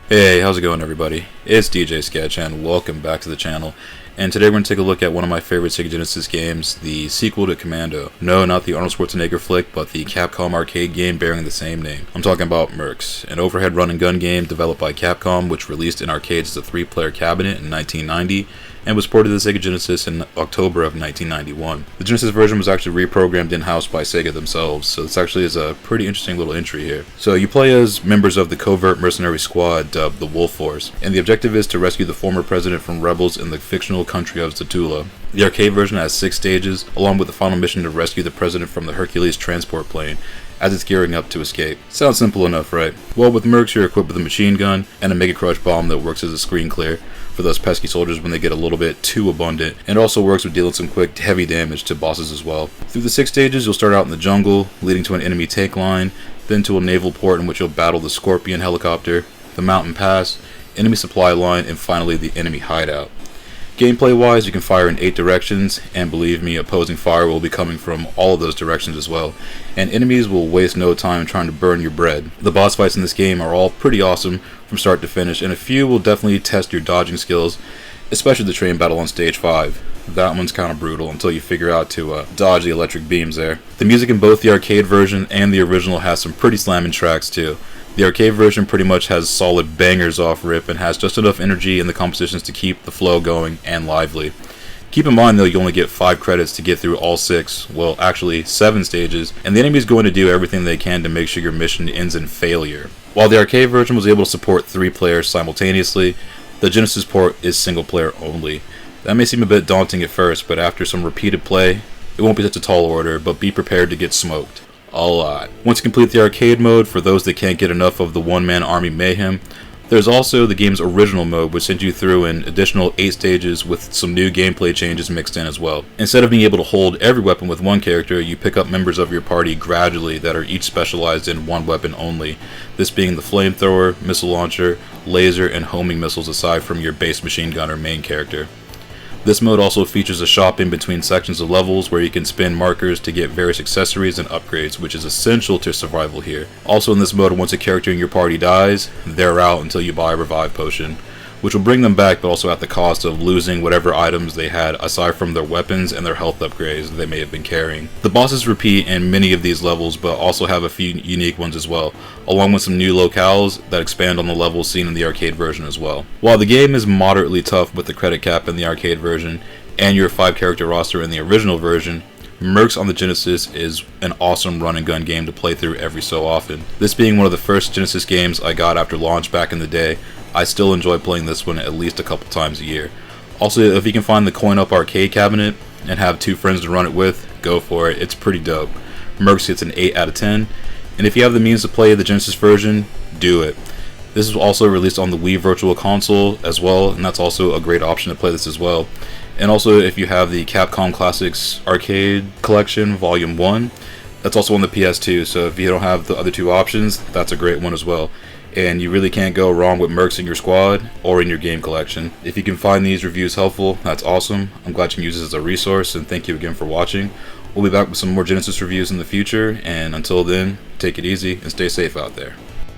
Hey, how's it going everybody? It's DJ Sketch and welcome back to the channel. And today we're going to take a look at one of my favorite Sega Genesis games, the sequel to Commando. No, not the Arnold Schwarzenegger flick, but the Capcom arcade game bearing the same name. I'm talking about Mercs, an overhead run and gun game developed by Capcom, which released in arcades as a 3-player cabinet in 1990, and was ported to the Sega Genesis in October of 1991. The Genesis version was actually reprogrammed in-house by Sega themselves, so this actually is a pretty interesting little entry here. So you play as members of the covert mercenary squad dubbed the Wolf Force, and the objective is to rescue the former president from rebels in the fictional country of Zetula. The arcade version has 6 stages, along with the final mission to rescue the president from the Hercules transport plane, as it's gearing up to escape. Sounds simple enough, right? Well, with Mercs you're equipped with a machine gun and a Mega Crush bomb that works as a screen clear for those pesky soldiers when they get a little bit too abundant, and also works with dealing some quick, heavy damage to bosses as well. Through the 6 stages, you'll start out in the jungle, leading to an enemy tank line, then to a naval port in which you'll battle the Scorpion helicopter, the mountain pass, enemy supply line, and finally the enemy hideout. Gameplay-wise, you can fire in 8 directions, and believe me, opposing fire will be coming from all of those directions as well, and enemies will waste no time trying to burn your bread. The boss fights in this game are all pretty awesome from start to finish, and a few will definitely test your dodging skills, especially the train battle on stage 5. That one's kind of brutal until you figure out to dodge the electric beams there. The music in both the arcade version and the original has some pretty slamming tracks too. The arcade version pretty much has solid bangers off rip and has just enough energy in the compositions to keep the flow going and lively. Keep in mind though, you only get 5 credits to get through all 6, well actually 7 stages, and the enemy is going to do everything they can to make sure your mission ends in failure. While the arcade version was able to support 3 players simultaneously, the Genesis port is single player only. That may seem a bit daunting at first, but after some repeated play, it won't be such a tall order, but be prepared to get smoked. A lot. Once you complete the arcade mode, for those that can't get enough of the one-man army mayhem, there's also the game's original mode, which sends you through an additional 8 stages with some new gameplay changes mixed in as well. Instead of being able to hold every weapon with one character, you pick up members of your party gradually that are each specialized in one weapon only, this being the flamethrower, missile launcher, laser, and homing missiles aside from your base machine gunner main character. This mode also features a shop in between sections of levels where you can spin markers to get various accessories and upgrades, which is essential to survival here. Also in this mode, once a character in your party dies, they're out until you buy a revive potion, which will bring them back but also at the cost of losing whatever items they had aside from their weapons and their health upgrades they may have been carrying. The bosses repeat in many of these levels but also have a few unique ones as well, along with some new locales that expand on the levels seen in the arcade version as well. While the game is moderately tough with the credit cap in the arcade version and your 5-character roster in the original version, Mercs on the Genesis is an awesome run and gun game to play through every so often. This being one of the first Genesis games I got after launch back in the day, I still enjoy playing this one at least a couple times a year. Also, if you can find the coin-up arcade cabinet and have 2 friends to run it with, go for it. It's pretty dope. Mercs gets an 8 out of 10, and if you have the means to play the Genesis version, do it. This is also released on the Wii Virtual Console as well, and that's also a great option to play this as well. And also, if you have the Capcom Classics Arcade Collection Volume 1, that's also on the PS2, so if you don't have the other 2 options, that's a great one as well. And you really can't go wrong with Mercs in your squad or in your game collection. If you can find these reviews helpful, that's awesome. I'm glad you can use this as a resource, and thank you again for watching. We'll be back with some more Genesis reviews in the future, and until then, take it easy and stay safe out there.